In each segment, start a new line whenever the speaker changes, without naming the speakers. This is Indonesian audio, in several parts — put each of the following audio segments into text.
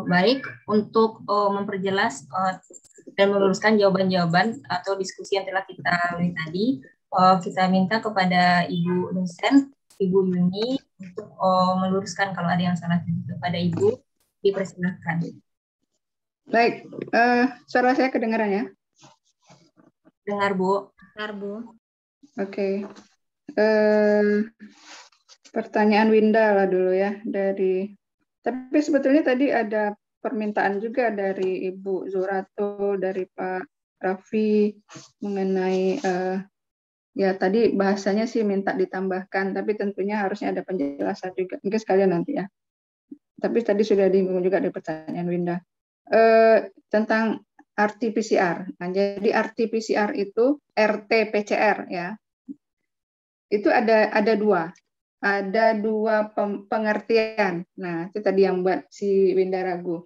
baik untuk memperjelas dan meluruskan jawaban-jawaban atau diskusi yang telah kita lalui tadi. Kita minta kepada Ibu dosen, Ibu Yuni, untuk meluruskan kalau ada yang salah kepada Ibu, dipersilakan.
Baik, suara saya kedengaran ya?
Dengar, Bu. Dengar, Bu.
Oke. Pertanyaan Winda lah dulu ya dari. Tapi sebetulnya tadi ada permintaan juga dari Ibu Zurato, dari Pak Raffi mengenai ya tadi bahasanya sih minta ditambahkan, tapi tentunya harusnya ada penjelasan juga. Mungkin sekalian nanti ya. Tapi tadi sudah disinggung juga di pertanyaan Winda tentang RT-PCR. Nah, jadi RT-PCR itu RT-PCR ya. Itu ada dua. Ada dua pengertian. Nah, itu tadi yang buat si Winda ragu.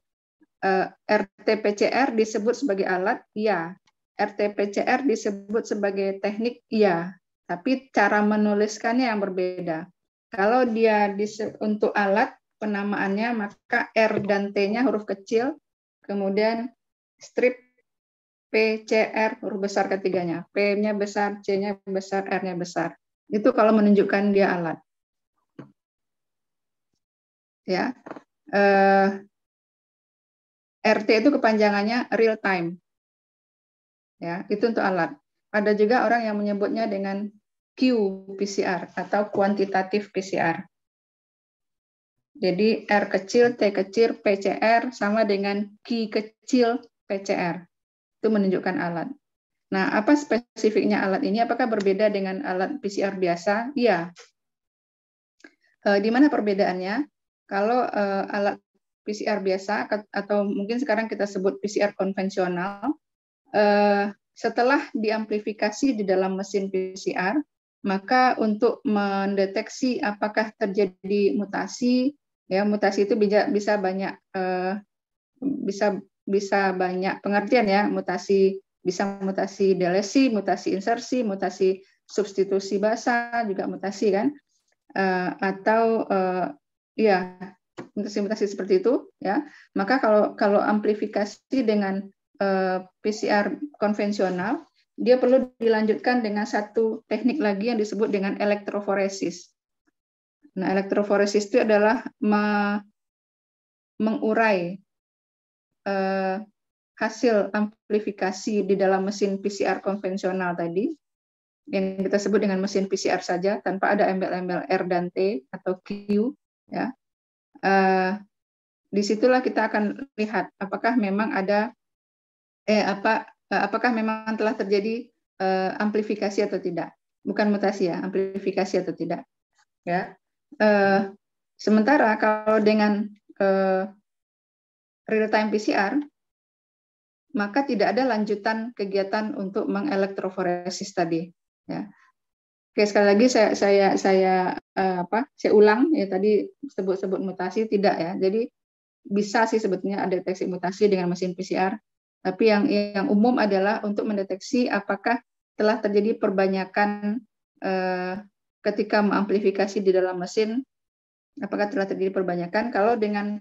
RT-PCR disebut sebagai alat, iya. RT-PCR disebut sebagai teknik, iya. Tapi cara menuliskannya yang berbeda. Kalau dia untuk alat, penamaannya maka R dan T-nya huruf kecil, kemudian strip PCR huruf besar ketiganya. P-nya besar, C-nya besar, R-nya besar. Itu kalau menunjukkan dia alat. Ya. RT itu kepanjangannya real time. Ya, itu untuk alat. Ada juga orang yang menyebutnya dengan qPCR atau kuantitatif PCR. Jadi R kecil, T kecil, PCR sama dengan Q kecil, PCR. Itu menunjukkan alat. Nah, apa spesifiknya alat ini? Apakah berbeda dengan alat PCR biasa? Iya. Di mana perbedaannya? Kalau alat PCR biasa atau mungkin sekarang kita sebut PCR konvensional, setelah diamplifikasi di dalam mesin PCR, maka untuk mendeteksi apakah terjadi mutasi, ya mutasi itu bisa banyak bisa banyak pengertian ya, mutasi bisa mutasi delesi, mutasi insersi, mutasi substitusi basa, juga mutasi kan, atau ya mutasi-mutasi seperti itu ya. Maka kalau amplifikasi dengan PCR konvensional, dia perlu dilanjutkan dengan satu teknik lagi yang disebut dengan elektroforesis. Nah, elektroforesis itu adalah mengurai hasil amplifikasi di dalam mesin PCR konvensional tadi, yang kita sebut dengan mesin PCR saja, tanpa ada embel-embel R dan T atau Q. Ya. Disitulah kita akan lihat apakah memang ada apakah memang telah terjadi amplifikasi atau tidak. Bukan mutasi ya, amplifikasi atau tidak. Ya. Sementara kalau dengan real-time PCR, maka tidak ada lanjutan kegiatan untuk mengelektroforesis tadi. Ya. Oke, sekali lagi saya ulang ya, tadi sebut mutasi tidak ya. Jadi bisa sih sebetulnya ada deteksi mutasi dengan mesin PCR, tapi yang umum adalah untuk mendeteksi apakah telah terjadi perbanyakan ketika mengamplifikasi di dalam mesin, apakah telah terjadi perbanyakan. Kalau dengan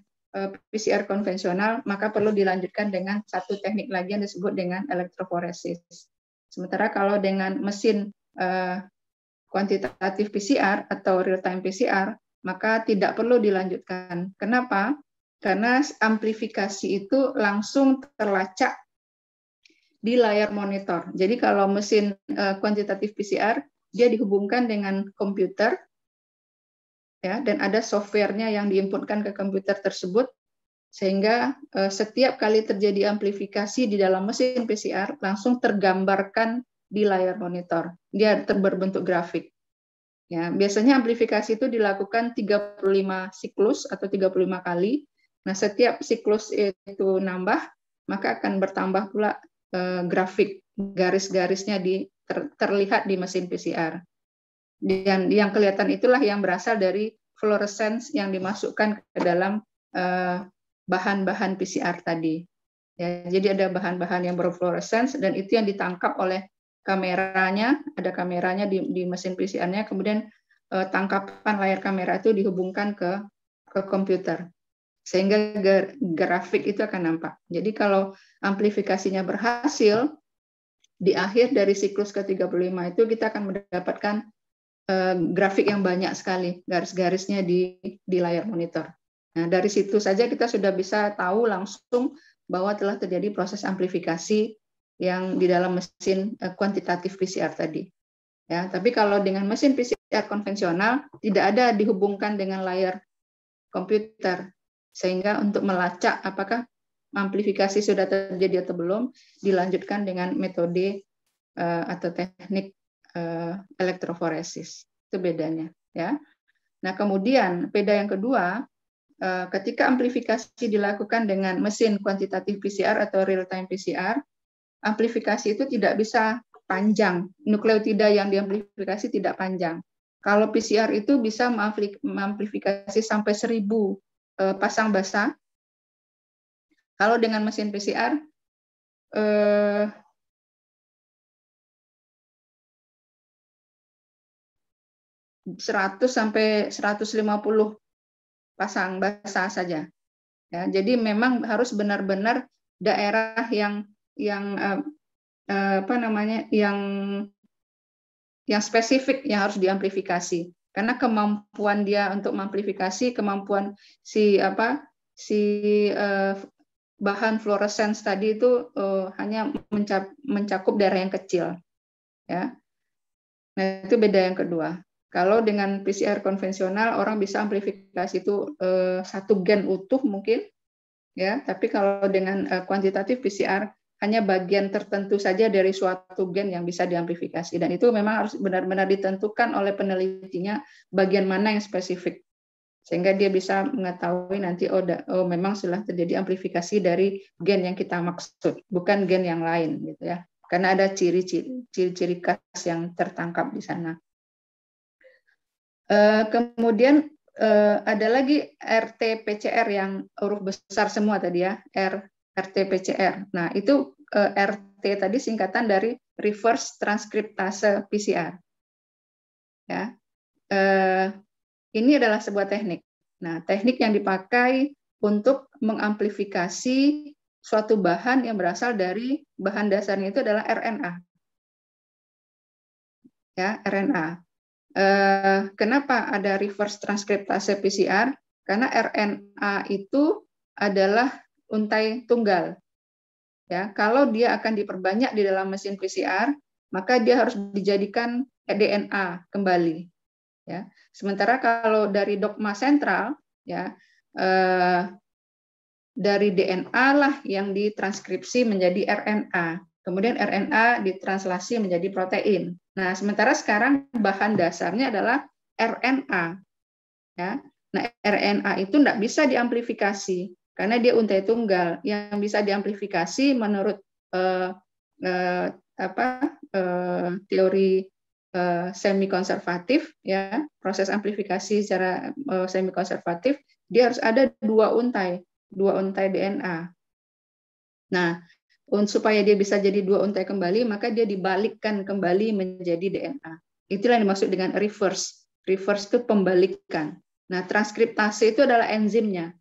PCR konvensional, maka perlu dilanjutkan dengan satu teknik lagi yang disebut dengan elektroforesis. Sementara kalau dengan mesin kuantitatif PCR atau real-time PCR, maka tidak perlu dilanjutkan. Kenapa? Karena amplifikasi itu langsung terlacak di layar monitor. Jadi kalau mesin kuantitatif PCR, dia dihubungkan dengan komputer, ya, dan ada softwarenya yang diinputkan ke komputer tersebut, sehingga setiap kali terjadi amplifikasi di dalam mesin PCR langsung tergambarkan di layar monitor. Dia berbentuk grafik. Ya, biasanya amplifikasi itu dilakukan 35 siklus atau 35 kali. Nah, setiap siklus itu nambah, maka akan bertambah pula grafik, garis-garisnya terlihat di mesin PCR. Dan yang kelihatan itulah yang berasal dari fluorescence yang dimasukkan ke dalam bahan-bahan PCR tadi. Ya, jadi ada bahan-bahan yang berfluorescence dan itu yang ditangkap oleh kameranya, ada kameranya di mesin PCR-nya, kemudian tangkapan layar kamera itu dihubungkan ke komputer. sehingga grafik itu akan nampak. Jadi kalau amplifikasinya berhasil, di akhir dari siklus ke-35 itu kita akan mendapatkan grafik yang banyak sekali, garis-garisnya di layar monitor. Nah, dari situ saja kita sudah bisa tahu langsung bahwa telah terjadi proses amplifikasi yang di dalam mesin kuantitatif PCR tadi. Ya, tapi kalau dengan mesin PCR konvensional tidak ada dihubungkan dengan layar komputer, sehingga untuk melacak apakah amplifikasi sudah terjadi atau belum, dilanjutkan dengan metode atau teknik elektroforesis. Itu bedanya, ya. Nah, kemudian beda yang kedua, ketika amplifikasi dilakukan dengan mesin kuantitatif PCR atau real time PCR, amplifikasi itu tidak bisa panjang. Nukleotida yang diamplifikasi tidak panjang. Kalau PCR itu bisa mengamplifikasi sampai 1000 pasang basa. Kalau dengan mesin PCR 100 sampai 150 pasang basa saja. Ya, jadi memang harus benar-benar daerah yang spesifik yang harus diamplifikasi. Karena kemampuan dia untuk mengamplifikasi, kemampuan bahan fluorescence tadi itu hanya mencakup daerah yang kecil. Ya. Nah, itu beda yang kedua. Kalau dengan PCR konvensional orang bisa amplifikasi itu satu gen utuh mungkin, ya. Tapi kalau dengan kuantitatif PCR hanya bagian tertentu saja dari suatu gen yang bisa diamplifikasi, dan itu memang harus benar-benar ditentukan oleh penelitinya bagian mana yang spesifik, sehingga dia bisa mengetahui nanti memang sudah terjadi amplifikasi dari gen yang kita maksud, bukan gen yang lain, gitu ya. Karena ada ciri-ciri khas yang tertangkap di sana. Kemudian ada lagi RT-PCR yang huruf besar semua tadi ya, RT-PCR. Nah, itu RT tadi singkatan dari reverse transkriptase PCR. Ya. Ini adalah sebuah teknik. Nah, teknik yang dipakai untuk mengamplifikasi suatu bahan yang berasal dari bahan dasarnya itu adalah RNA. Ya, RNA. Kenapa ada reverse transkriptase PCR? Karena RNA itu adalah untai tunggal. Ya, kalau dia akan diperbanyak di dalam mesin PCR, maka dia harus dijadikan DNA kembali. Ya, sementara kalau dari dogma sentral, ya dari DNA lah yang ditranskripsi menjadi RNA. Kemudian RNA ditranslasi menjadi protein. Nah, sementara sekarang bahan dasarnya adalah RNA. Ya. Nah, RNA itu tidak bisa diamplifikasi karena dia untai tunggal. Yang bisa diamplifikasi menurut teori semi konservatif, ya, proses amplifikasi secara semi konservatif, dia harus ada dua untai DNA. Nah, supaya dia bisa jadi dua untai kembali, maka dia dibalikkan kembali menjadi DNA. Itulah yang dimaksud dengan reverse. Reverse itu pembalikan. Nah, transkriptase itu adalah enzimnya.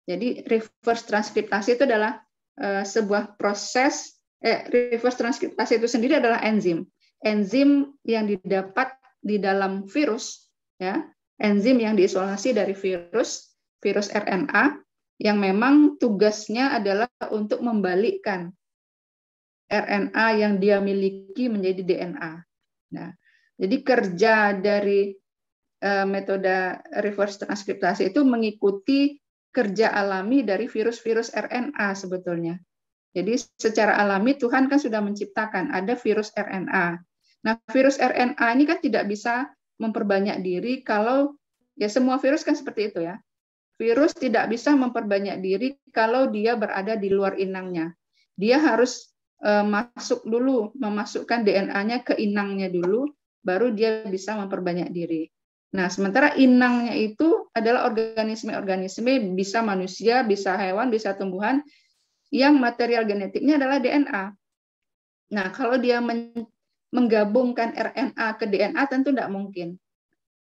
Jadi reverse transkriptase itu adalah sebuah proses, reverse transkriptase itu sendiri adalah enzim. Enzim yang didapat di dalam virus, ya, enzim yang diisolasi dari virus RNA, yang memang tugasnya adalah untuk membalikkan RNA yang dia miliki menjadi DNA. Nah, jadi kerja dari metode reverse transkriptase itu mengikuti kerja alami dari virus-virus RNA sebetulnya. Jadi secara alami Tuhan kan sudah menciptakan ada virus RNA. Nah, virus RNA ini kan tidak bisa memperbanyak diri kalau, ya semua virus kan seperti itu ya. Virus tidak bisa memperbanyak diri kalau dia berada di luar inangnya. Dia harus memasukkan DNA-nya ke inangnya dulu, baru dia bisa memperbanyak diri. Nah, sementara inangnya itu adalah organisme-organisme, bisa manusia, bisa hewan, bisa tumbuhan, yang material genetiknya adalah DNA. Nah, kalau dia menggabungkan RNA ke DNA tentu tidak mungkin.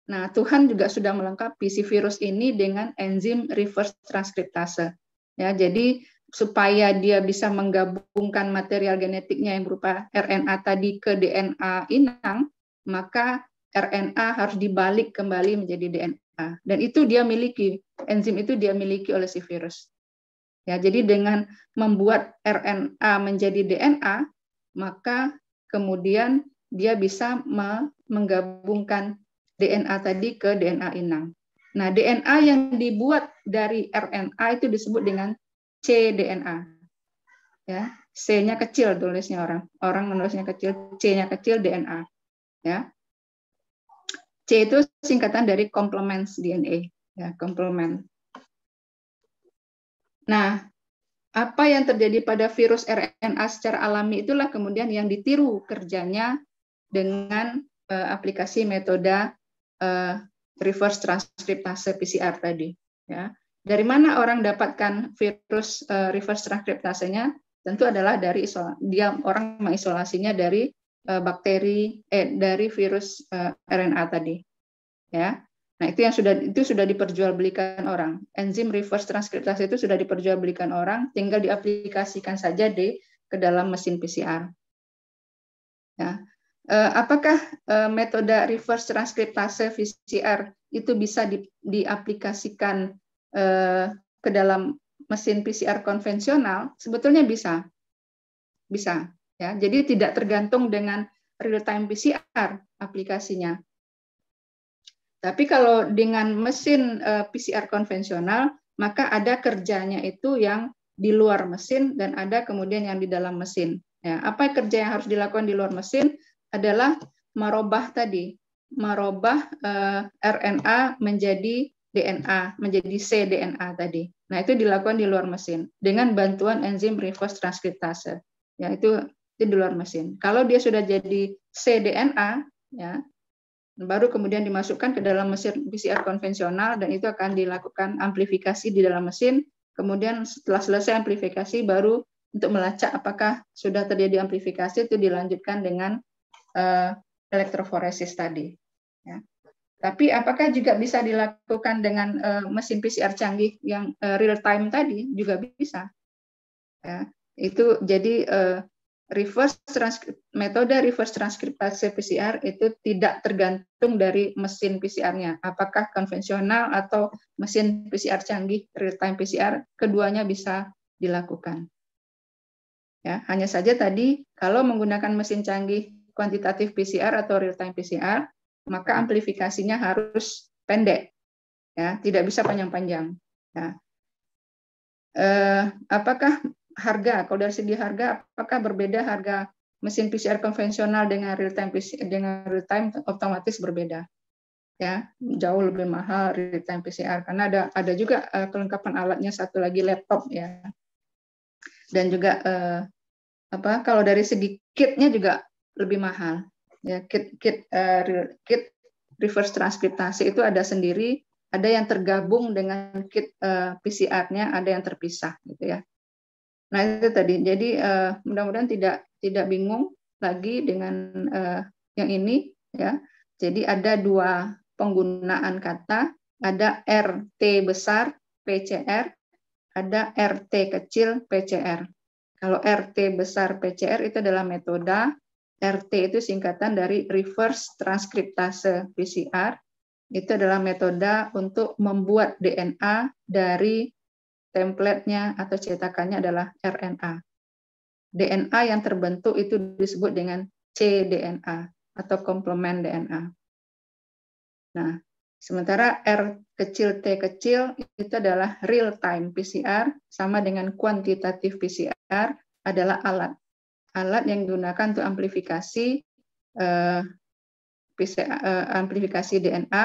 Nah, Tuhan juga sudah melengkapi si virus ini dengan enzim reverse transkriptase. Ya, jadi supaya dia bisa menggabungkan material genetiknya yang berupa RNA tadi ke DNA inang, maka RNA harus dibalik kembali menjadi DNA. Dan itu dia miliki, enzim itu dia miliki oleh si virus. Ya, jadi dengan membuat RNA menjadi DNA, maka kemudian dia bisa menggabungkan DNA tadi ke DNA inang. Nah, DNA yang dibuat dari RNA itu disebut dengan cDNA. Ya, C-nya kecil tulisnya orang menulisnya kecil, C-nya kecil DNA. Ya, C itu singkatan dari complements DNA. Ya, complement. Nah, apa yang terjadi pada virus RNA secara alami itulah kemudian yang ditiru kerjanya dengan aplikasi metode reverse transkriptase PCR tadi. Ya. Dari mana orang dapatkan virus reverse transkriptasenya? Tentu adalah dari orang mengisolasinya dari dari virus RNA tadi. Ya. Nah, itu sudah diperjualbelikan orang. Enzim reverse transkriptase itu sudah diperjualbelikan orang, tinggal diaplikasikan saja ke dalam mesin PCR. Ya. Apakah metode reverse transkriptase PCR itu bisa diaplikasikan ke dalam mesin PCR konvensional? Sebetulnya bisa, ya. Jadi tidak tergantung dengan real time PCR aplikasinya. Tapi kalau dengan mesin PCR konvensional, maka ada kerjanya itu yang di luar mesin dan ada kemudian yang di dalam mesin. Ya, apa kerja yang harus dilakukan di luar mesin adalah merubah RNA menjadi DNA, menjadi cDNA tadi. Nah, itu dilakukan di luar mesin dengan bantuan enzim reverse transkriptase. Ya, itu di luar mesin. Kalau dia sudah jadi cDNA, ya, baru kemudian dimasukkan ke dalam mesin PCR konvensional dan itu akan dilakukan amplifikasi di dalam mesin. Kemudian setelah selesai amplifikasi baru untuk melacak apakah sudah terjadi amplifikasi itu dilanjutkan dengan elektroforesis tadi. Ya. Tapi apakah juga bisa dilakukan dengan mesin PCR canggih yang real time tadi? Juga bisa. Ya. Itu jadi metode reverse transkriptase PCR itu tidak tergantung dari mesin PCR-nya. Apakah konvensional atau mesin PCR canggih real time PCR, keduanya bisa dilakukan. Ya, hanya saja tadi kalau menggunakan mesin canggih kuantitatif PCR atau real time PCR, maka amplifikasinya harus pendek, ya, tidak bisa panjang-panjang. Ya. Apakah harga, kalau dari segi harga, apakah berbeda harga mesin PCR konvensional dengan real time otomatis berbeda, ya, jauh lebih mahal real time PCR karena ada juga kelengkapan alatnya, satu lagi laptop, ya, dan juga kalau dari segi kitnya juga lebih mahal, ya, kit reverse transkriptase itu ada sendiri, ada yang tergabung dengan kit PCR-nya, ada yang terpisah, gitu ya. Nah, itu tadi. Jadi mudah-mudahan tidak bingung lagi dengan yang ini, ya. Jadi ada dua penggunaan kata, ada RT besar PCR, ada RT kecil PCR. Kalau RT besar PCR itu adalah metode, RT itu singkatan dari reverse transkriptase PCR. Itu adalah metode untuk membuat DNA dari template-nya atau cetakannya adalah RNA. DNA yang terbentuk itu disebut dengan cDNA atau komplement DNA. Nah, sementara R kecil T kecil itu adalah real time PCR, sama dengan kuantitatif PCR adalah alat yang digunakan untuk amplifikasi amplifikasi DNA,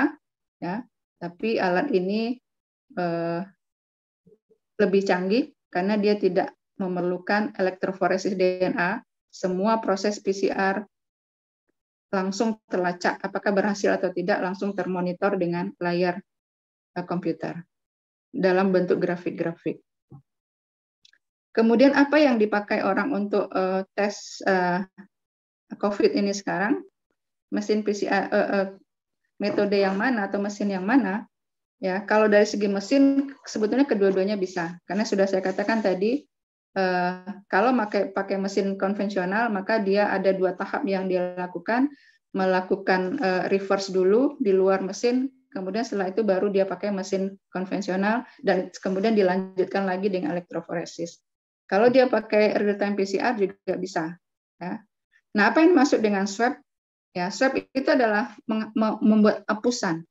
ya. Tapi alat ini lebih canggih karena dia tidak memerlukan elektroforesis DNA. Semua proses PCR langsung terlacak, apakah berhasil atau tidak langsung termonitor dengan layar komputer dalam bentuk grafik-grafik. Kemudian apa yang dipakai orang untuk tes COVID ini sekarang? Mesin PCR, metode yang mana atau mesin yang mana, ya kalau dari segi mesin sebetulnya kedua-duanya bisa, karena sudah saya katakan tadi kalau pakai mesin konvensional maka dia ada 2 tahap yang dia lakukan, melakukan reverse dulu di luar mesin, kemudian setelah itu baru dia pakai mesin konvensional dan kemudian dilanjutkan lagi dengan elektroforesis. Kalau dia pakai real time PCR juga bisa. Ya. Nah, apa yang masuk dengan swab? Ya, swab itu adalah membuat apusan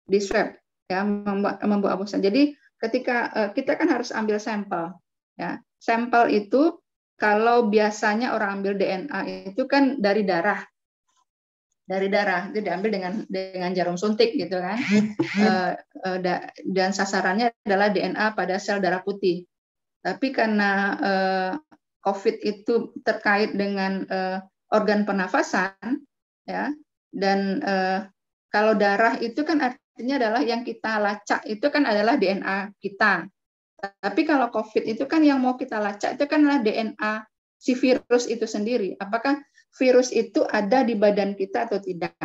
di swab, ya, membuat apusan. Jadi ketika kita kan harus ambil sampel, ya, sampel itu kalau biasanya orang ambil DNA itu kan dari darah itu diambil dengan jarum suntik gitu kan, dan sasarannya adalah DNA pada sel darah putih. Tapi karena COVID itu terkait dengan organ pernafasan, ya, dan kalau darah itu kan artinya adalah yang kita lacak itu kan adalah DNA kita. Tapi kalau COVID itu kan yang mau kita lacak itu kan adalah DNA si virus itu sendiri. Apakah virus itu ada di badan kita atau tidak?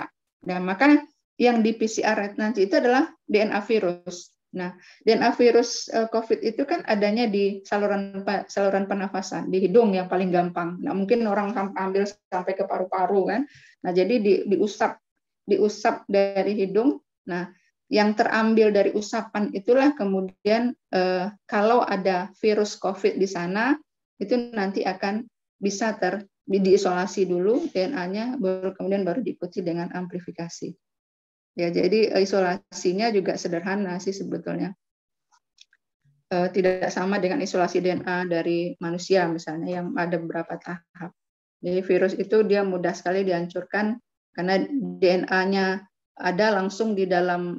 Nah, maka yang di PCR nanti itu adalah DNA virus. Nah, DNA virus COVID itu kan adanya di saluran pernafasan, di hidung yang paling gampang. Nah, mungkin orang ambil sampai ke paru-paru kan. Nah, jadi diusap dari hidung. Nah, yang terambil dari usapan itulah kemudian kalau ada virus COVID di sana, itu nanti akan bisa diisolasi dulu DNA-nya, kemudian baru diikuti dengan amplifikasi. Ya, jadi isolasinya juga sederhana sih sebetulnya. Tidak sama dengan isolasi DNA dari manusia misalnya yang ada beberapa tahap. Jadi virus itu dia mudah sekali dihancurkan karena DNA-nya ada langsung di dalam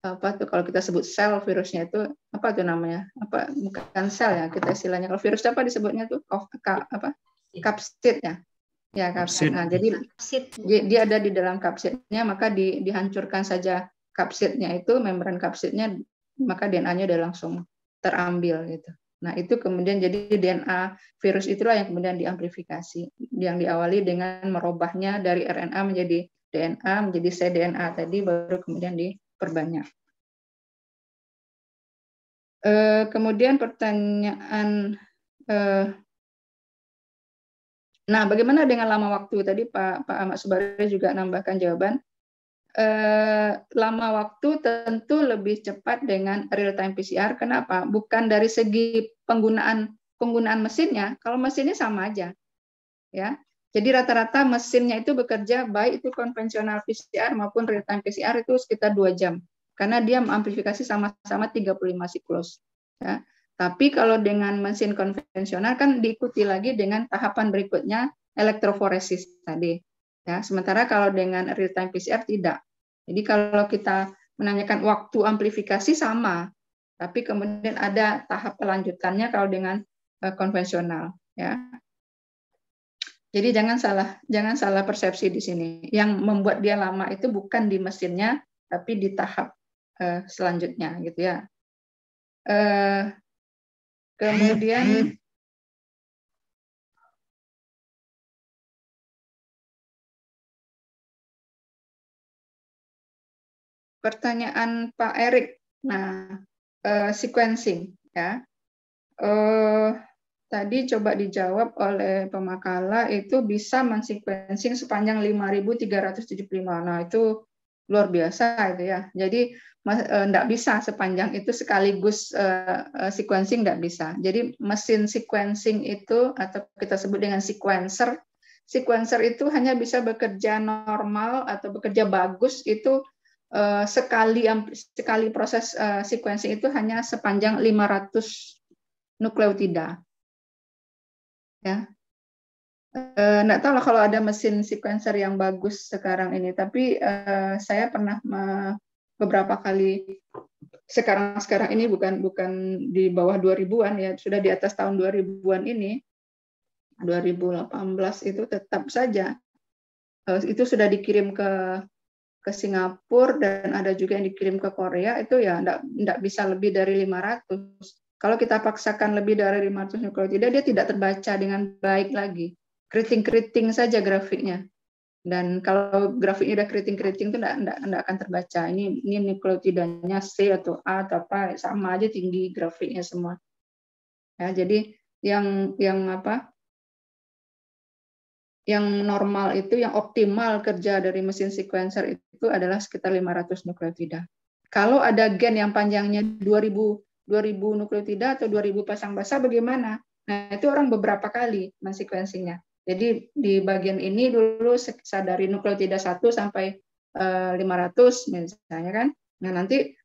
apa tuh kalau kita sebut sel virusnya itu apa tuh namanya? Apa bukan sel ya kita istilahnya. Kalau virus apa disebutnya tuh kapsid ya. Ya, kapsid. Nah, jadi dia ada di dalam kapsidnya, maka dihancurkan saja kapsidnya itu, membran kapsidnya, maka DNA-nya udah langsung terambil gitu. Nah, itu kemudian jadi DNA virus itulah yang kemudian diamplifikasi, yang diawali dengan merubahnya dari RNA menjadi DNA, menjadi cDNA tadi, baru kemudian diperbanyak. Kemudian pertanyaan nah, bagaimana dengan lama waktu? Tadi Pak Ahmad Subari juga nambahkan jawaban. Lama waktu tentu lebih cepat dengan real time PCR. Kenapa? Bukan dari segi penggunaan mesinnya. Kalau mesinnya sama aja, ya. Jadi rata-rata mesinnya itu bekerja baik itu konvensional PCR maupun real time PCR itu sekitar 2 jam. Karena dia mengamplifikasi sama-sama 35 siklus. Ya. Tapi kalau dengan mesin konvensional kan diikuti lagi dengan tahapan berikutnya elektroforesis tadi. Ya, sementara kalau dengan real time PCR tidak. Jadi kalau kita menanyakan waktu amplifikasi sama, tapi kemudian ada tahap pelanjutannya kalau dengan konvensional. Ya. Jadi jangan salah persepsi di sini. Yang membuat dia lama itu bukan di mesinnya, tapi di tahap selanjutnya, gitu ya. Kemudian pertanyaan Pak Erik, nah sequencing ya, tadi coba dijawab oleh pemakala itu bisa mensequencing sepanjang 5.375. Nah itu luar biasa itu ya. Jadi enggak bisa sepanjang itu sekaligus sequencing, enggak bisa. Jadi mesin sequencing itu atau kita sebut dengan sequencer itu hanya bisa bekerja normal atau bekerja bagus itu sekali proses sequencing itu hanya sepanjang 500 nukleotida. Ya. Enggak tahu lah kalau ada mesin sequencer yang bagus sekarang ini, tapi saya pernah beberapa kali sekarang ini bukan di bawah 2000-an ya, sudah di atas tahun 2000-an ini, 2018 itu tetap saja itu sudah dikirim ke Singapura dan ada juga yang dikirim ke Korea, itu ya enggak bisa lebih dari 500. Kalau kita paksakan lebih dari 500 nukleotida, dia tidak terbaca dengan baik lagi. Keriting-keriting saja grafiknya. Dan kalau grafiknya udah keriting-keriting itu enggak akan terbaca. Ini nukleotidanya C atau A atau apa, sama aja tinggi grafiknya semua. Ya, jadi yang apa? Yang normal itu, yang optimal kerja dari mesin sequencer itu adalah sekitar 500 nukleotida. Kalau ada gen yang panjangnya 2000 nukleotida atau 2000 pasang basa bagaimana? Nah, itu orang beberapa kali mensequencingnya. Jadi di bagian ini dulu dari nukleotida 1 sampai 500 misalnya kan. Nah, nanti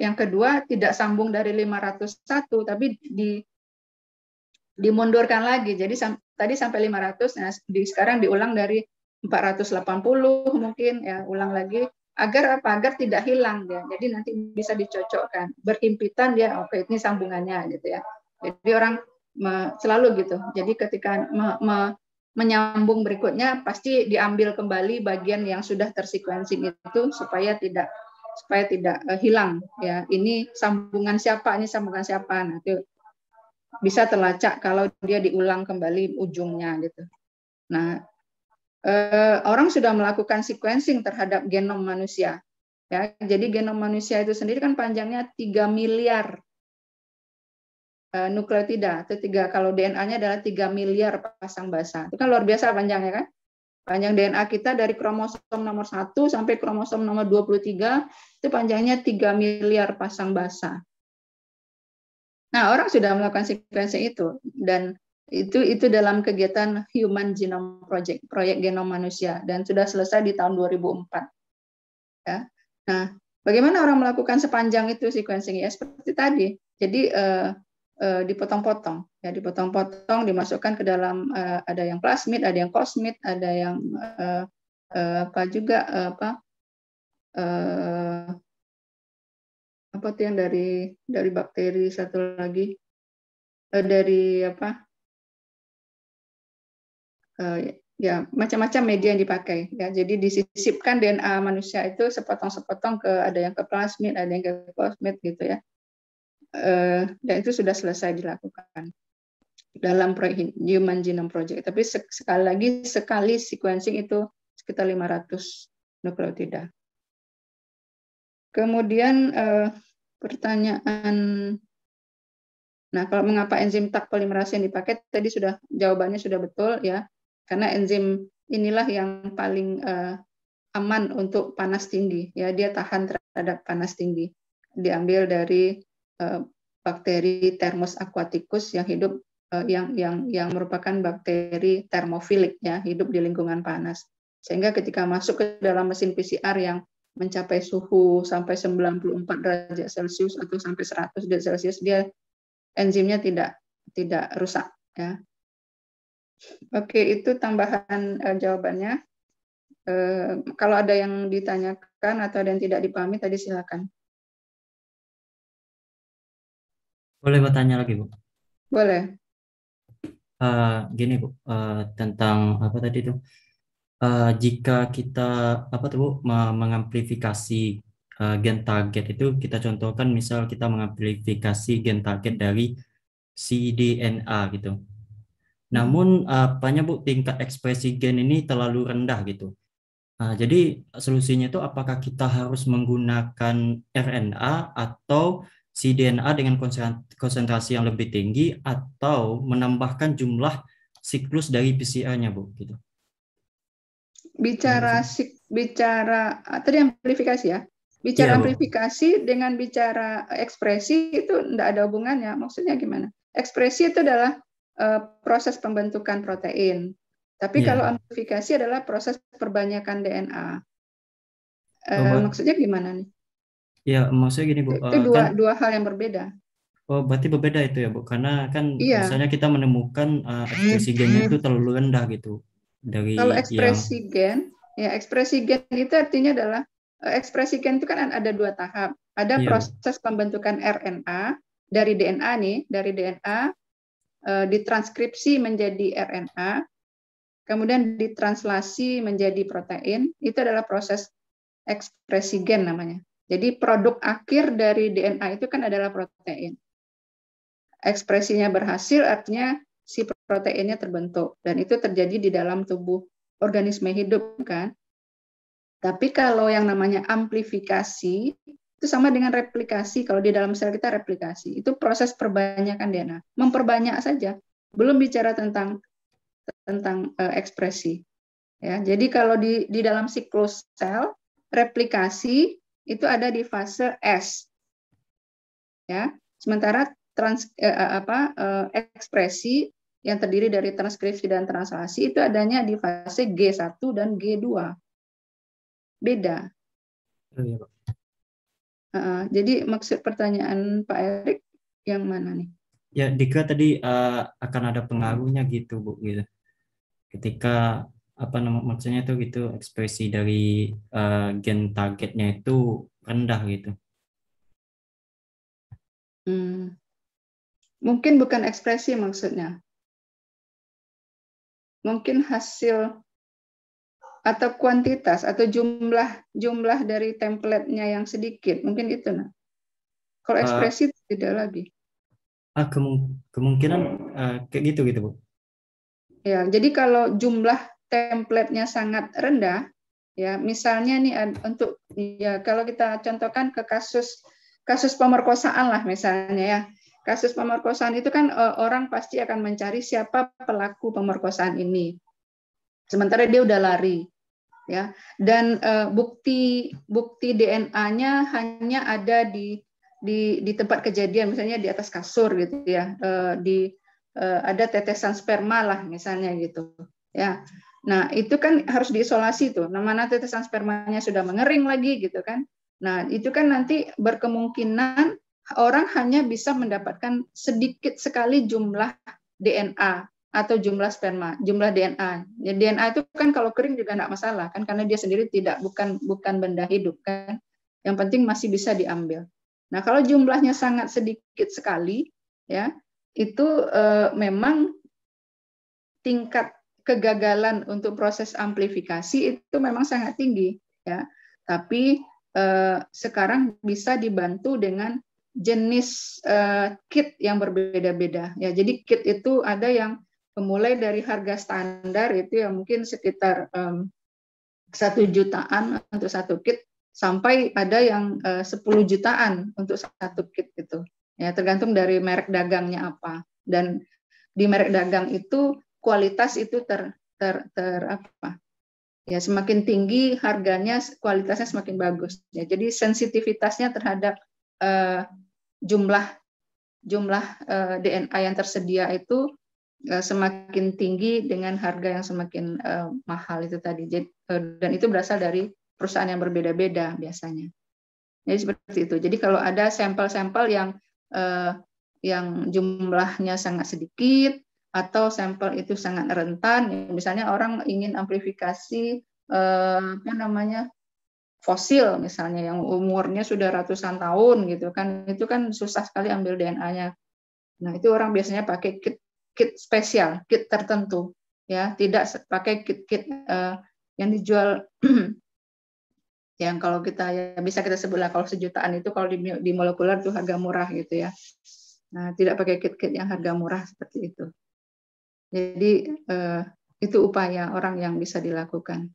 yang kedua tidak sambung dari 501 tapi dimundurkan lagi. Jadi tadi sampai 500, nah sekarang diulang dari 480 mungkin ya, ulang lagi agar apa? Agar tidak hilang dia. Jadi nanti bisa dicocokkan. Berhimpitan dia, oke ini sambungannya gitu ya. Jadi orang selalu gitu. Jadi ketika menyambung berikutnya pasti diambil kembali bagian yang sudah tersequencing itu supaya tidak hilang ya. Ini sambungan siapa, ini sambungan siapa. Nah, itu bisa terlacak kalau dia diulang kembali ujungnya gitu. Nah, orang sudah melakukan sequencing terhadap genom manusia. Ya, jadi genom manusia itu sendiri kan panjangnya 3 miliar nukleotida, atau kalau DNA-nya adalah 3 miliar pasang basa. Itu kan luar biasa panjangnya kan? Panjang DNA kita dari kromosom nomor 1 sampai kromosom nomor 23 itu panjangnya 3 miliar pasang basa. Nah, orang sudah melakukan sequencing itu, dan itu dalam kegiatan Human Genome Project, proyek genom manusia, dan sudah selesai di tahun 2004. Ya. Nah, bagaimana orang melakukan sepanjang itu sequencing? Ya seperti tadi. Jadi dipotong-potong, ya dipotong-potong, dimasukkan ke dalam ada yang plasmid, ada yang cosmid, ada yang apa tuh yang dari bakteri, satu lagi dari apa ya macam-macam media yang dipakai ya. Jadi disisipkan DNA manusia itu sepotong-sepotong ada yang ke plasmid, ada yang ke cosmid gitu ya. Dan itu sudah selesai dilakukan dalam proyek Human Genome Project. Tapi sekali sequencing itu sekitar 500 nukleotida. Kemudian pertanyaan, nah kalau mengapa enzim Taq polimerase yang dipakai, tadi jawabannya sudah betul ya, karena enzim inilah yang paling aman untuk panas tinggi ya, dia tahan terhadap panas tinggi. Diambil dari bakteri Thermus aquaticus yang hidup yang merupakan bakteri termofilik ya, hidup di lingkungan panas. Sehingga ketika masuk ke dalam mesin PCR yang mencapai suhu sampai 94 derajat Celcius atau sampai 100 derajat Celcius, dia enzimnya tidak rusak ya. Oke, itu tambahan jawabannya. Kalau ada yang ditanyakan atau ada yang tidak dipahami tadi silakan.
Boleh bertanya lagi, Bu?
Boleh.
Gini, Bu, tentang apa tadi itu? Jika kita Bu, mengamplifikasi gen target itu, kita contohkan misal kita mengamplifikasi gen target dari cDNA gitu. Namun apanya Bu, tingkat ekspresi gen ini terlalu rendah gitu. Jadi solusinya itu apakah kita harus menggunakan RNA atau cDNA dengan konsentrasi yang lebih tinggi, atau menambahkan jumlah siklus dari PCR-nya, Bu, gitu.
Bicara tadi amplifikasi ya. Bicara amplifikasi dengan bicara ekspresi itu tidak ada hubungannya. Maksudnya gimana? Ekspresi itu adalah proses pembentukan protein. Tapi kalau amplifikasi adalah proses perbanyakan DNA. Maksudnya gimana nih?
Ya, maksudnya gini, Bu.
Itu dua hal yang berbeda.
Oh, berarti berbeda itu ya, Bu. Karena kan misalnya kita menemukan ekspresi gennya itu terlalu rendah gitu.
Kalau ekspresi gen itu artinya adalah ekspresi gen itu kan ada dua tahap. Ada proses pembentukan RNA dari DNA nih, dari DNA ditranskripsi menjadi RNA, kemudian ditranslasi menjadi protein. Itu adalah proses ekspresi gen namanya. Jadi produk akhir dari DNA itu kan adalah protein. Ekspresinya berhasil artinya si proteinnya terbentuk, dan itu terjadi di dalam tubuh organisme hidup kan. Tapi kalau yang namanya amplifikasi itu sama dengan replikasi. Kalau di dalam sel kita replikasi, itu proses perbanyakan DNA, memperbanyak saja. Belum bicara tentang ekspresi. Ya, jadi kalau di dalam siklus sel, replikasi itu ada di fase S. Ya, sementara ekspresi yang terdiri dari transkripsi dan translasi itu adanya di fase G1 dan G2. Beda.
Iya, Pak.
Jadi maksud pertanyaan Pak Erik yang mana nih?
Ya, Dika tadi akan ada pengaruhnya gitu, Bu, gitu. Ketika maksudnya itu gitu ekspresi dari gen targetnya itu rendah gitu.
Mungkin bukan ekspresi maksudnya. Mungkin hasil atau kuantitas atau jumlah dari template-nya yang sedikit. Mungkin itu, nah. Kalau ekspresi tidak lagi.
Kemungkinan kayak gitu Bu.
Ya, jadi kalau jumlah template-nya sangat rendah, ya misalnya nih untuk ya kalau kita contohkan ke kasus pemerkosaan lah misalnya ya. Kasus pemerkosaan itu kan orang pasti akan mencari siapa pelaku pemerkosaan ini. Sementara dia udah lari. Ya. Dan bukti DNA-nya hanya ada di tempat kejadian, misalnya di atas kasur gitu ya. Ada tetesan sperma lah misalnya gitu. Ya. Nah, itu kan harus diisolasi tuh. Nah, mana tetesan spermanya sudah mengering lagi gitu kan. Nah, itu kan nanti berkemungkinan orang hanya bisa mendapatkan sedikit sekali jumlah DNA atau jumlah sperma, jumlah DNA. Ya, DNA itu kan kalau kering juga enggak masalah kan, karena dia sendiri bukan benda hidup kan. Yang penting masih bisa diambil. Nah, kalau jumlahnya sangat sedikit sekali ya, itu memang tingkat kegagalan untuk proses amplifikasi itu memang sangat tinggi ya. Tapi sekarang bisa dibantu dengan jenis kit yang berbeda-beda ya. Jadi kit itu ada yang mulai dari harga standar itu yang mungkin sekitar 1 jutaan untuk satu kit sampai ada yang 10 jutaan untuk satu kit itu. Ya, tergantung dari merek dagangnya apa. Dan di merek dagang itu kualitas itu ya semakin tinggi harganya, kualitasnya semakin bagus. Ya, jadi sensitivitasnya terhadap jumlah DNA yang tersedia itu semakin tinggi dengan harga yang semakin mahal itu tadi. Dan itu berasal dari perusahaan yang berbeda-beda biasanya. Jadi seperti itu. Jadi kalau ada sampel-sampel yang jumlahnya sangat sedikit atau sampel itu sangat rentan, misalnya orang ingin amplifikasi fosil misalnya yang umurnya sudah ratusan tahun gitu kan, itu kan susah sekali ambil DNA-nya. Nah, itu orang biasanya pakai kit spesial, kit tertentu ya, tidak pakai kit yang dijual yang kalau kita ya bisa kita sebutlah kalau sejutaan itu kalau di molekuler itu harga murah gitu ya. Nah, tidak pakai kit-kit yang harga murah seperti itu. Jadi itu upaya orang yang bisa dilakukan.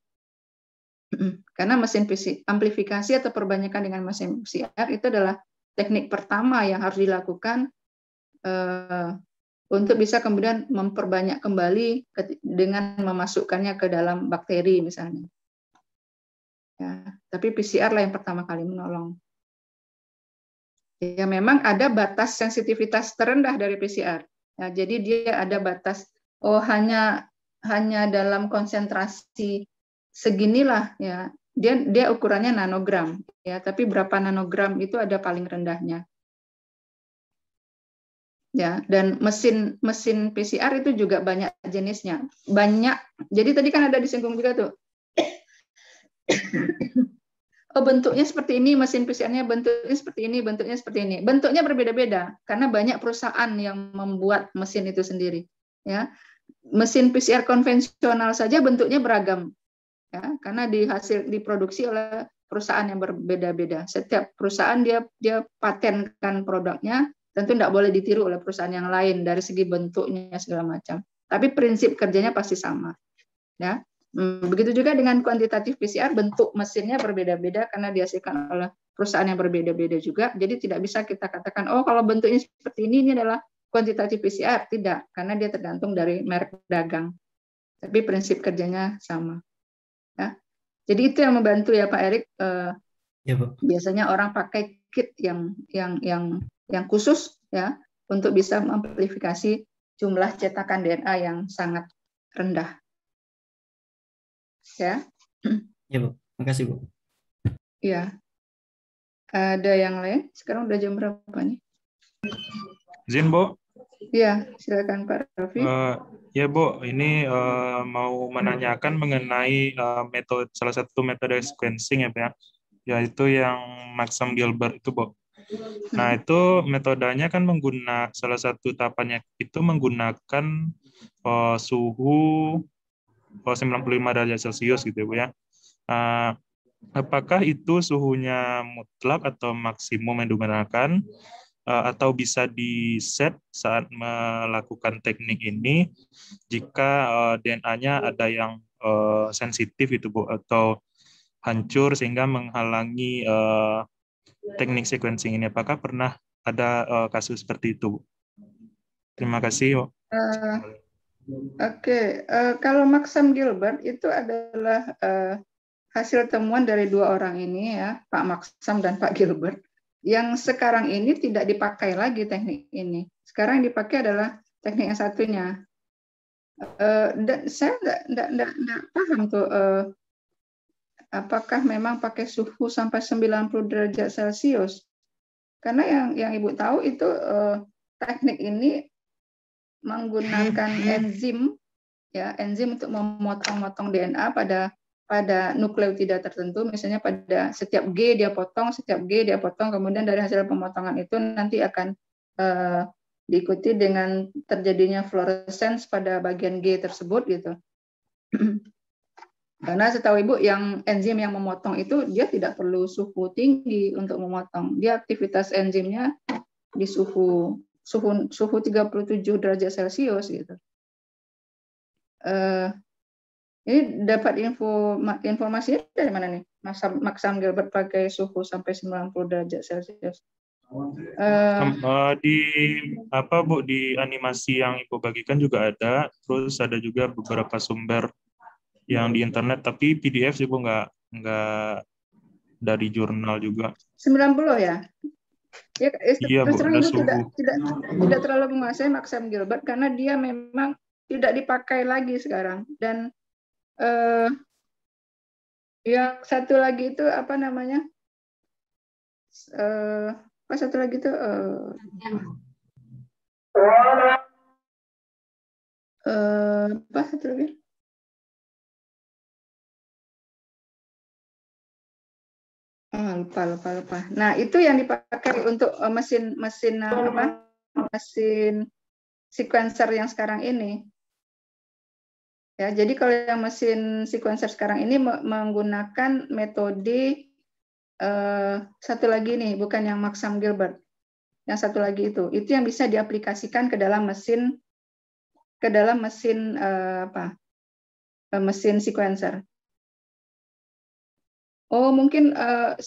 Karena mesin amplifikasi atau perbanyakan dengan mesin PCR itu adalah teknik pertama yang harus dilakukan untuk bisa kemudian memperbanyak kembali dengan memasukkannya ke dalam bakteri misalnya. Ya, tapi PCR lah yang pertama kali menolong. Ya, memang ada batas sensitivitas terendah dari PCR. Ya, jadi dia ada batas. Hanya dalam konsentrasi seginilah ya. Dia ukurannya nanogram ya, tapi berapa nanogram itu ada paling rendahnya. Ya, dan mesin PCR itu juga banyak jenisnya. Banyak. Jadi tadi kan ada disinggung juga tuh. Bentuknya seperti ini, mesin PCR-nya bentuknya seperti ini, bentuknya seperti ini. Bentuknya berbeda-beda karena banyak perusahaan yang membuat mesin itu sendiri. Ya, mesin PCR konvensional saja bentuknya beragam. Ya, karena diproduksi oleh perusahaan yang berbeda-beda. Setiap perusahaan dia patenkan produknya, tentu tidak boleh ditiru oleh perusahaan yang lain dari segi bentuknya segala macam. Tapi prinsip kerjanya pasti sama. Ya. Begitu juga dengan kuantitatif PCR, bentuk mesinnya berbeda-beda karena dihasilkan oleh perusahaan yang berbeda-beda juga. Jadi tidak bisa kita katakan, oh kalau bentuknya seperti ini adalah kuantitatif PCR. Tidak, karena dia tergantung dari merek dagang. Tapi prinsip kerjanya sama. Ya. Jadi itu yang membantu ya Pak Erik.
Ya, Bu.
Biasanya orang pakai kit yang khusus ya untuk bisa mengamplifikasi jumlah cetakan DNA yang sangat rendah. Ya.
Ya, Bu. Makasih, Bu.
Ya. Ada yang lain? Sekarang udah jam berapa nih?
Izin, Bu.
Iya, silakan Pak Raffi.
Ya, Bu, ini mau menanyakan mengenai salah satu metode sequencing ya, Pak, yaitu yang Maxam Gilbert itu, Bu. Nah, itu metodenya kan salah satu tahapannya itu menggunakan suhu 95 derajat Celcius gitu ya, Bu ya. Apakah itu suhunya mutlak atau maksimum yang digunakan, atau bisa di-set saat melakukan teknik ini jika DNA-nya ada yang sensitif itu, Bu, atau hancur sehingga menghalangi teknik sequencing ini? Apakah pernah ada kasus seperti itu, Bu? Terima kasih, Bu.
Oke. Kalau Maxam Gilbert itu adalah hasil temuan dari dua orang ini ya, Pak Maxam dan Pak Gilbert, yang sekarang ini tidak dipakai lagi teknik ini. Sekarang yang dipakai adalah teknik yang satunya. Dan saya nggak paham tuh apakah memang pakai suhu sampai 90 derajat Celcius. Karena yang Ibu tahu itu teknik ini menggunakan enzim ya, enzim untuk memotong-motong DNA pada nukleotida tertentu, misalnya pada setiap G dia potong, kemudian dari hasil pemotongan itu nanti akan diikuti dengan terjadinya fluorescence pada bagian G tersebut gitu. Karena setahu Ibu yang enzim yang memotong itu dia tidak perlu suhu tinggi untuk memotong. Dia aktivitas enzimnya di suhu 37 derajat Celcius gitu. Ini dapat informasinya dari mana nih? Maxam Gilbert pakai suhu sampai 90 derajat Celcius.
Di apa, Bu, di animasi yang Ibu bagikan juga ada, terus ada juga beberapa sumber yang di internet, tapi PDF sih, Bu, nggak dari jurnal juga.
90 ya? Ya,
iya, Bu,
terus Ibu tidak terlalu menguasai Maxam Gilbert karena dia memang tidak dipakai lagi sekarang. Dan yang satu lagi itu apa namanya? Apa satu lagi itu? Apa satu lagi? Lupa. Nah, itu yang dipakai untuk mesin sequencer yang sekarang ini. Ya, jadi kalau yang mesin sequencer sekarang ini menggunakan metode satu lagi nih, bukan yang Maxam Gilbert. Yang satu lagi itu yang bisa diaplikasikan ke dalam mesin mesin sequencer. Oh, mungkin 90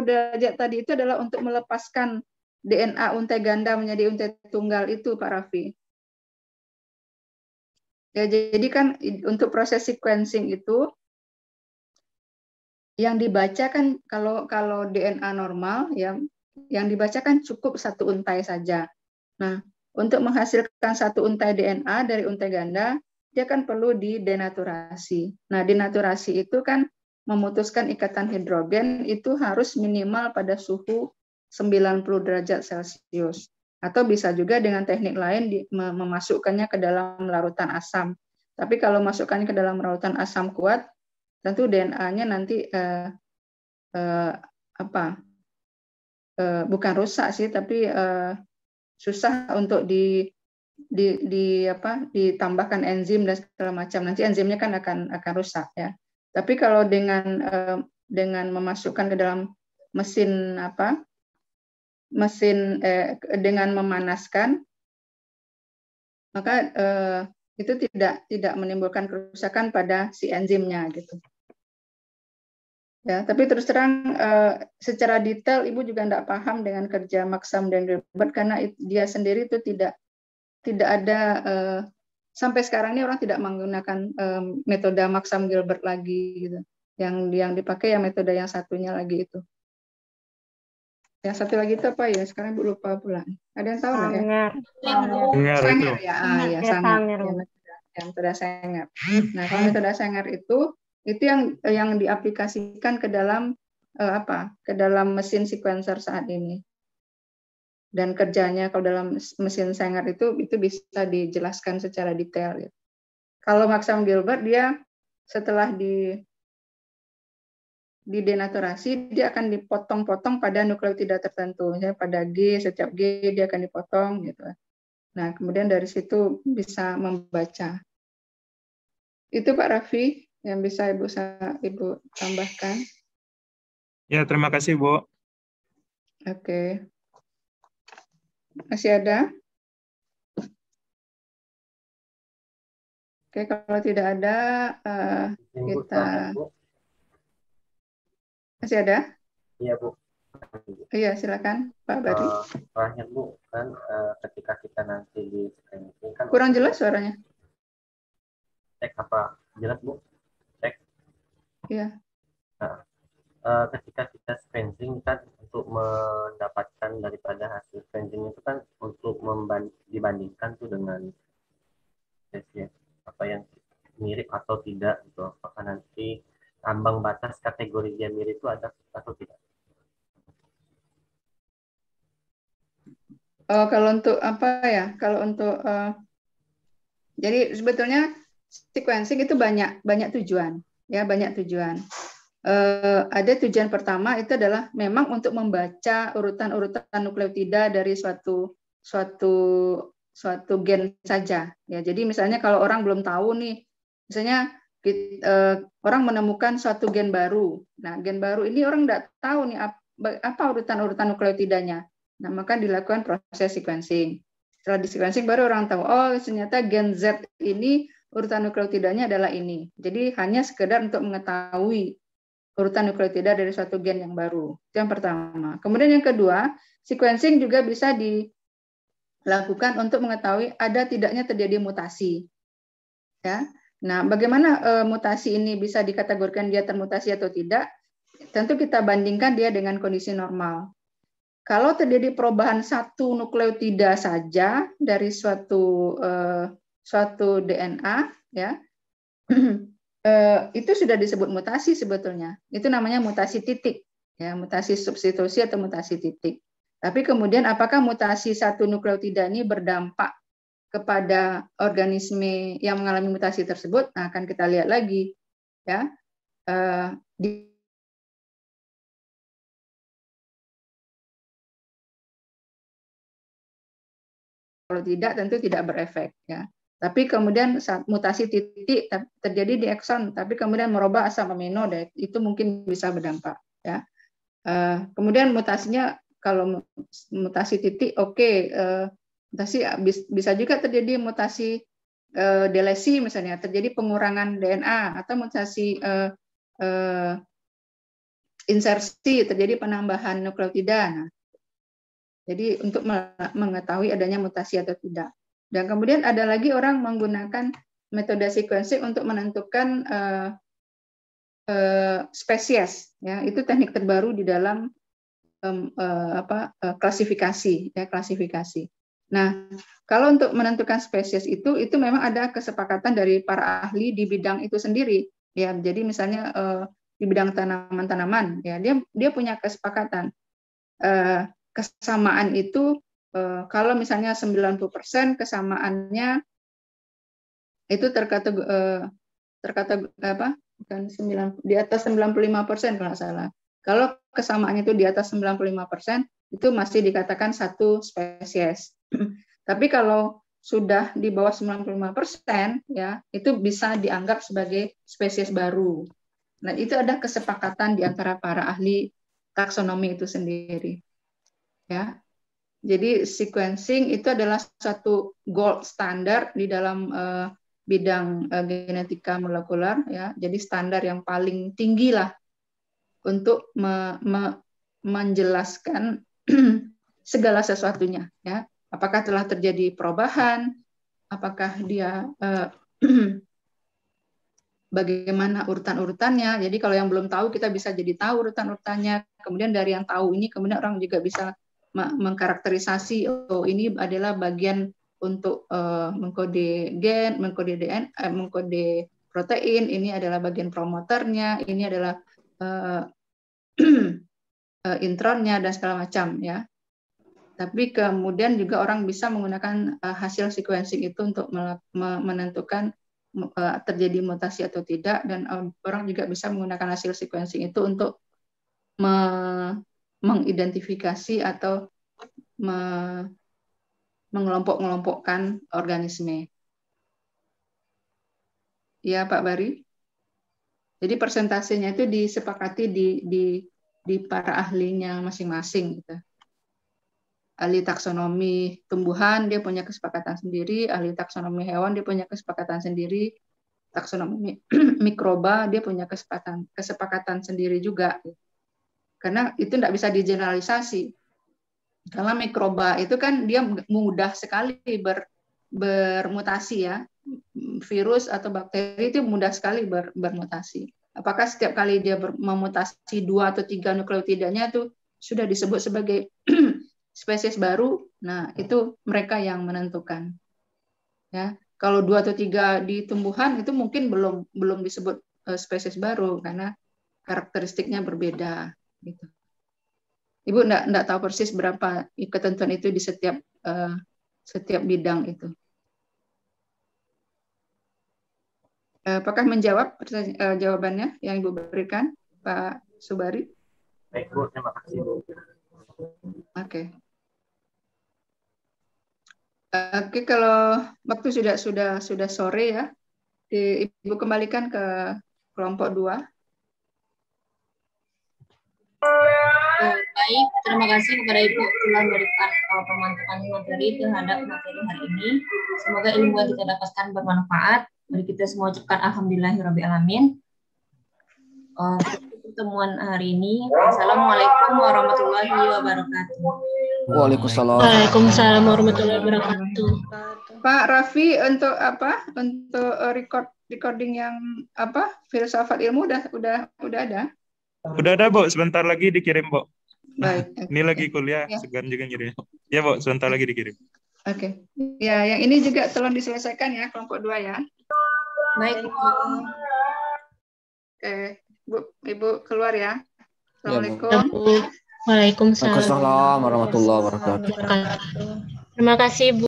derajat tadi itu adalah untuk melepaskan DNA untai ganda menjadi untai tunggal itu, Pak Raffi. Ya, jadi kan untuk proses sequencing itu yang dibaca kan kalau DNA normal ya, yang dibaca kan cukup satu untai saja. Nah, untuk menghasilkan satu untai DNA dari untai ganda, dia kan perlu didenaturasi. Nah, denaturasi itu kan memutuskan ikatan hidrogen itu harus minimal pada suhu 90 derajat Celcius. Atau bisa juga dengan teknik lain memasukkannya ke dalam larutan asam. Tapi kalau masukkannya ke dalam larutan asam kuat, tentu DNA-nya nanti bukan rusak sih, tapi susah untuk ditambahkan enzim dan segala macam. Nanti enzimnya kan akan rusak ya. Tapi kalau dengan memasukkan ke dalam mesin dengan memanaskan, maka itu tidak menimbulkan kerusakan pada si enzimnya gitu. Ya, tapi terus terang secara detail Ibu juga tidak paham dengan kerja Maxam dan Gilbert karena dia sendiri itu tidak ada sampai sekarang ini orang tidak menggunakan metode Maxam Gilbert lagi gitu. Yang dipakai ya metode yang satunya lagi itu. Yang satu lagi itu apa ya? Sekarang Ibu lupa pula. Ada yang tahu nggak ya? Sanger ya, ya Sanger. Ya, metode Sanger. Nah, kalau metode Sanger itu yang diaplikasikan ke dalam ke dalam mesin sequencer saat ini. Dan kerjanya kalau dalam mesin Sanger itu bisa dijelaskan secara detail. Ya. Kalau Maxam Gilbert dia setelah denaturasi dia akan dipotong-potong pada nukleotida tertentu, misalnya pada G, setiap G dia akan dipotong gitu. Nah, kemudian dari situ bisa membaca. Itu Pak Raffi yang bisa Ibu tambahkan.
Ya, terima kasih, Bu.
Oke. Masih ada? Oke, kalau tidak ada kita masih ada?
Iya, Bu.
Iya, silakan Pak Bari.
Terakhir, Bu, kan ketika kita nanti di sequencing kan
kurang jelas suaranya.
Cek apa? Jelas, Bu? Cek.
Iya.
Nah, ketika kita sequencing kan untuk mendapatkan daripada hasil sequencing itu kan untuk dibandingkan tuh dengan spesies apa yang mirip atau tidak gitu. Apakah nanti ambang batas kategori dia mirip itu ada atau tidak?
Kalau untuk apa ya? Kalau untuk jadi sebetulnya sequencing itu banyak tujuan, ya banyak tujuan. Ada tujuan pertama itu adalah memang untuk membaca urutan-urutan nukleotida dari suatu gen saja. Ya, jadi misalnya kalau orang belum tahu nih, misalnya orang menemukan suatu gen baru. Nah, gen baru ini orang tidak tahu nih apa urutan-urutan nukleotidanya. Nah, maka dilakukan proses sequencing. Setelah di sequencing baru orang tahu, oh ternyata gen Z ini urutan nukleotidanya adalah ini. Jadi hanya sekedar untuk mengetahui urutan nukleotida dari suatu gen yang baru. Itu yang pertama. Kemudian yang kedua, sequencing juga bisa dilakukan untuk mengetahui ada tidaknya terjadi mutasi. Ya. Nah, bagaimana mutasi ini bisa dikategorikan dia termutasi atau tidak? Tentu kita bandingkan dia dengan kondisi normal. Kalau terjadi perubahan satu nukleotida saja dari suatu DNA, ya, itu sudah disebut mutasi sebetulnya. Itu namanya mutasi titik, ya, mutasi substitusi atau mutasi titik. Tapi kemudian apakah mutasi satu nukleotida ini berdampak kepada organisme yang mengalami mutasi tersebut? Nah, akan kita lihat lagi, ya. Kalau tidak, tentu tidak berefek, ya. Tapi kemudian saat mutasi titik terjadi di ekson, tapi kemudian merubah asam amino, itu mungkin bisa berdampak, ya. Kemudian mutasinya kalau mutasi titik, mutasi bisa juga terjadi mutasi delesi misalnya, terjadi pengurangan DNA atau mutasi insersi, terjadi penambahan nukleotida. Nah, jadi untuk mengetahui adanya mutasi atau tidak. Dan kemudian ada lagi orang menggunakan metode sequencing untuk menentukan spesies, ya. Itu teknik terbaru di dalam klasifikasi, ya, klasifikasi. Nah, kalau untuk menentukan spesies itu memang ada kesepakatan dari para ahli di bidang itu sendiri, ya. Jadi misalnya di bidang tanaman-tanaman, ya, dia punya kesepakatan. Kesamaan itu kalau misalnya 90% kesamaannya itu di atas 95% kalau nggak salah. Kalau kesamaannya itu di atas 95%, itu masih dikatakan satu spesies. Tapi kalau sudah di bawah 95%, ya, itu bisa dianggap sebagai spesies baru. Nah, itu ada kesepakatan di antara para ahli taksonomi itu sendiri. Ya. Jadi sequencing itu adalah satu gold standard di dalam bidang genetika molekuler ya. Jadi standar yang paling tinggi lah untuk menjelaskan segala sesuatunya ya. Apakah telah terjadi perubahan, apakah dia bagaimana urutan-urutannya. Jadi kalau yang belum tahu kita bisa jadi tahu urutan-urutannya. Kemudian dari yang tahu ini kemudian orang juga bisa mengkarakterisasi, oh ini adalah bagian untuk mengkode gen, mengkode DNA, mengkode protein, ini adalah bagian promoternya, ini adalah intronnya dan segala macam ya. Tapi kemudian juga orang bisa menggunakan hasil sequencing itu untuk menentukan terjadi mutasi atau tidak, dan orang juga bisa menggunakan hasil sequencing itu untuk mengidentifikasi atau mengelompok-ngelompokkan organisme. Ya, Pak Bari. Jadi persentasenya itu disepakati di para ahlinya masing-masing gitu. Ahli taksonomi tumbuhan dia punya kesepakatan sendiri, ahli taksonomi hewan dia punya kesepakatan sendiri, taksonomi mikroba dia punya kesepakatan sendiri juga. Karena itu tidak bisa digeneralisasi. Karena mikroba itu kan dia mudah sekali bermutasi ya. Virus atau bakteri itu mudah sekali bermutasi. Apakah setiap kali dia memutasi 2 atau 3 nukleotidanya itu sudah disebut sebagai spesies baru? Nah, itu mereka yang menentukan. Ya, kalau 2 atau 3 di tumbuhan itu mungkin belum disebut spesies baru karena karakteristiknya berbeda. Gitu. Ibu enggak tahu persis berapa ketentuan itu di setiap bidang itu. Apakah menjawab jawabannya yang Ibu berikan, Pak Subari?
Baik, Bu, terima kasih, Bu.
Oke. Oke, kalau waktu sudah sore ya, Ibu kembalikan ke kelompok 2.
Baik, terima kasih kepada Ibu telah memberikan pemantauan materi terhadap materi hari ini. Semoga ilmu yang kita dapatkan bermanfaat. Mari kita semua ucapkan alhamdulillahirrahmanirrahim. Pertemuan hari ini. Assalamualaikum warahmatullahi wabarakatuh.
Waalaikumsalam.
Waalaikumsalam warahmatullahi wabarakatuh.
Pak Raffi, untuk apa? Untuk recording yang apa? Filsafat ilmu udah ada?
Udah ada, Bu. Sebentar lagi dikirim, Bu.
Baik.
Ini lagi kuliah,
ya.
segan juga ngirim. Ya, Bu, sebentar lagi dikirim.
Oke. Ya, yang ini juga tolong diselesaikan ya, kelompok 2 ya.
Baik,
Oke, Ibu keluar ya. Assalamualaikum.
Waalaikumsalam
Waalaikumsalam warahmatullahi wabarakatuh.
Terima kasih, Bu.